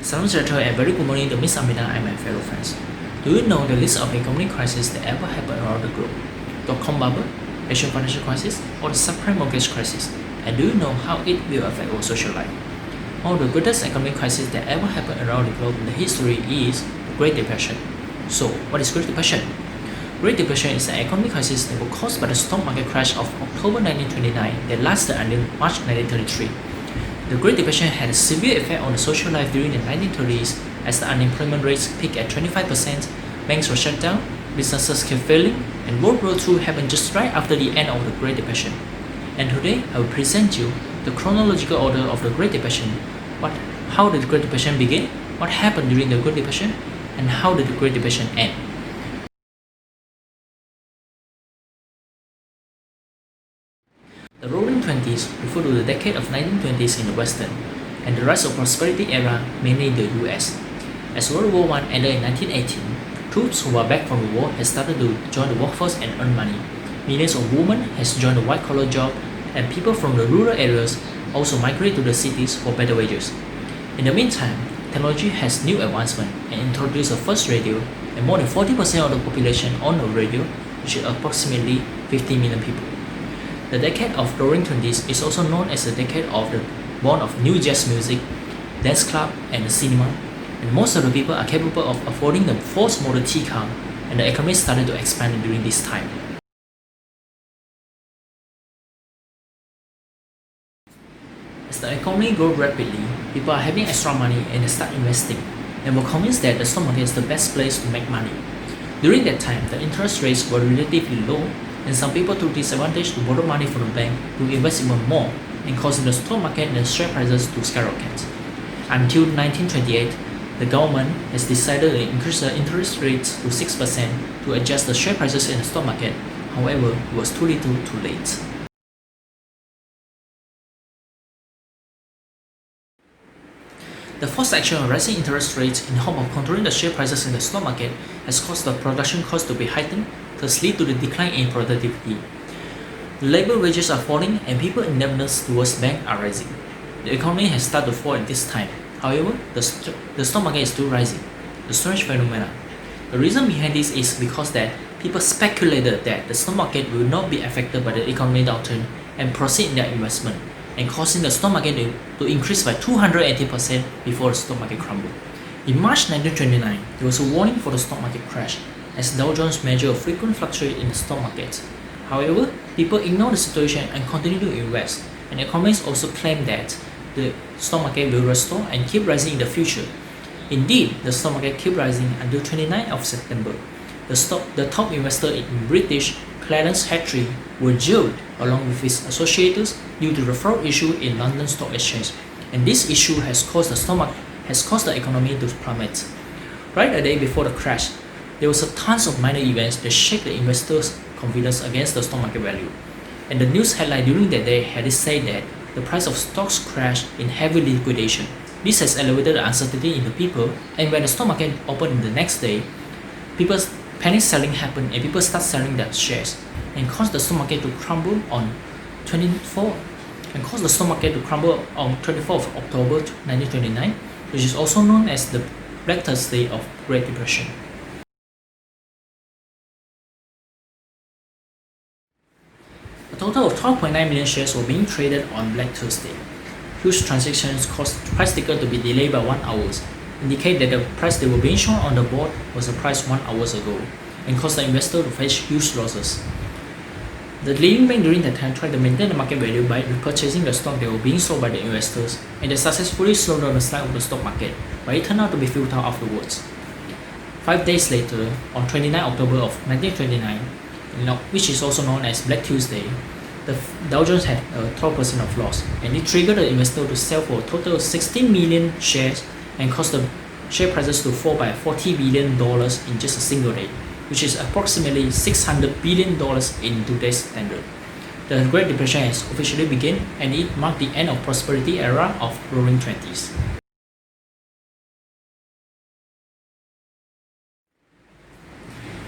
Salam Sejahtera and very good morning to Miss Amina and my fellow friends. Do you know the list of economic crises that ever happened around the globe? Dot-com bubble, Asian financial crisis, or the subprime mortgage crisis? And do you know how it will affect our social life? One of the greatest economic crises that ever happened around the globe in the history is the Great Depression. So, what is Great Depression? Great Depression is an economic crisis that was caused by the stock market crash of October 1929 that lasted until March 1933. The Great Depression had a severe effect on the social life during the 1930s as the unemployment rates peaked at 25%, banks were shut down, businesses kept failing, and World War II happened just right after the end of the Great Depression. And today, I will present you the chronological order of the Great Depression, how did the Great Depression begin, what happened during the Great Depression, and how did the Great Depression end. The Roaring Twenties refer to the decade of 1920s in the Western, and the rise of prosperity era mainly in the US. As World War I ended in 1918, troops who were back from the war had started to join the workforce and earn money. Millions of women has joined the white-collar job, and people from the rural areas also migrate to the cities for better wages. In the meantime, technology has new advancement and introduced the first radio, and more than 40% of the population on the radio, which is approximately 50 million people. The decade of Roaring Twenties is also known as the decade of the born of new jazz music, dance club, and the cinema, and most of the people are capable of affording the Ford Model T car, and the economy started to expand during this time. As the economy grew rapidly, people are having extra money and they start investing, and were convinced that the stock market is the best place to make money. During that time, the interest rates were relatively low, and some people took this advantage to borrow money from the bank to invest even more and causing the stock market and the share prices to skyrocket. Until 1928, the government has decided to increase the interest rates to 6% to adjust the share prices in the stock market. However, it was too little too late. The forced action of rising interest rates in the hope of controlling the share prices in the stock market has caused the production cost to be heightened, thus lead to the decline in productivity. The labor wages are falling and people indebtedness towards banks are rising. The economy has started to fall at this time. However, the stock market is still rising. The strange phenomena. The reason behind this is because that people speculated that the stock market will not be affected by the economic downturn and proceed in their investment, and causing the stock market to increase by 280% before the stock market crumbled. In March 1929, there was a warning for the stock market crash, as Dow Jones measure a frequent fluctuation in the stock market. However, people ignore the situation and continue to invest, and economists also claim that the stock market will restore and keep rising in the future. Indeed, the stock market kept rising until 29th of September. The top investor in British, Clarence Hatry, were jailed along with his associates due to the fraud issue in London Stock Exchange, and this issue has caused the economy to plummet. Right a day before the crash, there was a tons of minor events that shake the investors' confidence against the stock market value, and the news headline during that day had it said that the price of stocks crashed in heavy liquidation. This has elevated the uncertainty in the people, and when the stock market opened the next day, people's panic selling happened and people start selling their shares and caused the stock market to crumble on 24th of October 1929, which is also known as the Black Thursday of Great Depression. A total of 12.9 million shares were being traded on Black Thursday. Huge transactions caused price ticker to be delayed by 1 hour, indicate that the price they were being shown on the board was the price 1 hour ago, and caused the investor to face huge losses. The leading bank during that time tried to maintain the market value by repurchasing the stock that were being sold by the investors, and they successfully slowed down the slide of the stock market, but it turned out to be futile afterwards. 5 days later, on 29 October of 1929, which is also known as Black Tuesday, the Dow Jones had a 12% of loss, and it triggered the investor to sell for a total of 16 million shares and caused the share prices to fall by $40 billion in just a single day, which is approximately $600 billion in today's standard. The Great Depression has officially begun, and it marked the end of prosperity era of Roaring Twenties.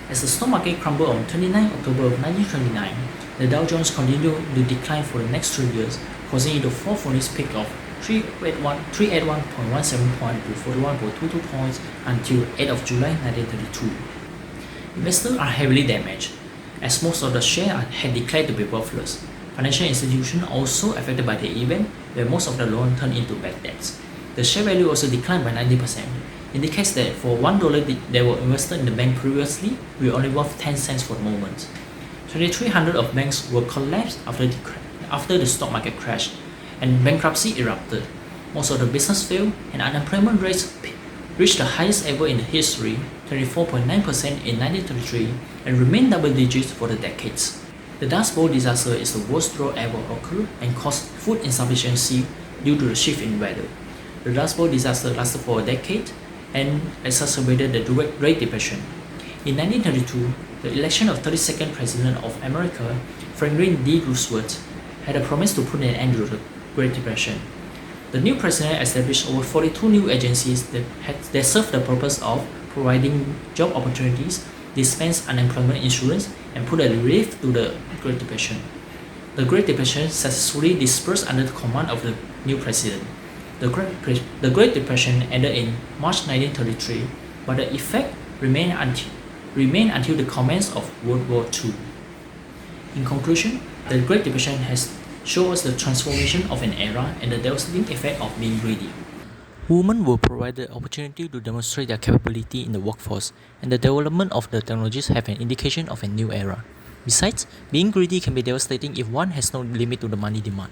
As the stock market crumbled on 29 October of 1929, the Dow Jones continued to decline for the next 3 years, causing it to fall from its peak of 381.17 points to 41.22 points until 8th of July 1932. Investors are heavily damaged, as most of the shares had declared to be worthless. Financial institutions also affected by the event, where most of the loans turned into bad debts. The share value also declined by 90%, indicates that for $1 that were invested in the bank previously were only worth 10 cents for the moment. 2,300 of banks were collapsed after the stock market crashed, and bankruptcy erupted. Most of the business failed, and unemployment rates reached the highest ever in history, 24.9% in 1933, and remained double digits for the decades. The Dust Bowl disaster is the worst drought ever occurred and caused food insufficiency due to the shift in weather. The Dust Bowl disaster lasted for a decade and exacerbated the Great Depression. In 1932, the election of 32nd President of America, Franklin D. Roosevelt, had a promise to put an end to the Great Depression. The new president established over 42 new agencies that served the purpose of providing job opportunities, dispensed unemployment insurance, and put a relief to the Great Depression. The Great Depression successfully dispersed under the command of the new president. The Great Depression ended in March 1933, but the effect remained until the commence of World War II. In conclusion, the Great Depression has shown us the transformation of an era and the devastating effect of being greedy. Women were provided the opportunity to demonstrate their capability in the workforce, and the development of the technologies have an indication of a new era. Besides, being greedy can be devastating if one has no limit to the money demand.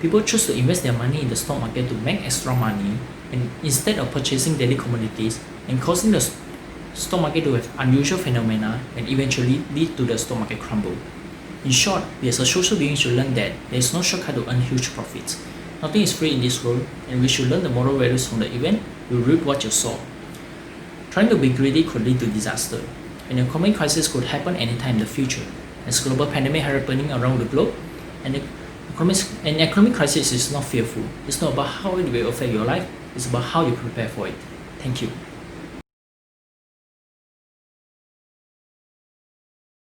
People choose to invest their money in the stock market to make extra money, and instead of purchasing daily commodities and causing the stock market to have unusual phenomena and eventually lead to the stock market crumble. In short, we as a social being should learn that there is no shortcut to earn huge profits. Nothing is free in this world, and we should learn the moral values from the event. You reap what you sow. Trying to be greedy could lead to disaster. An economic crisis could happen anytime in the future. As global pandemic happening around the globe, an economic crisis is not fearful. It's not about how it will affect your life, it's about how you prepare for it. Thank you.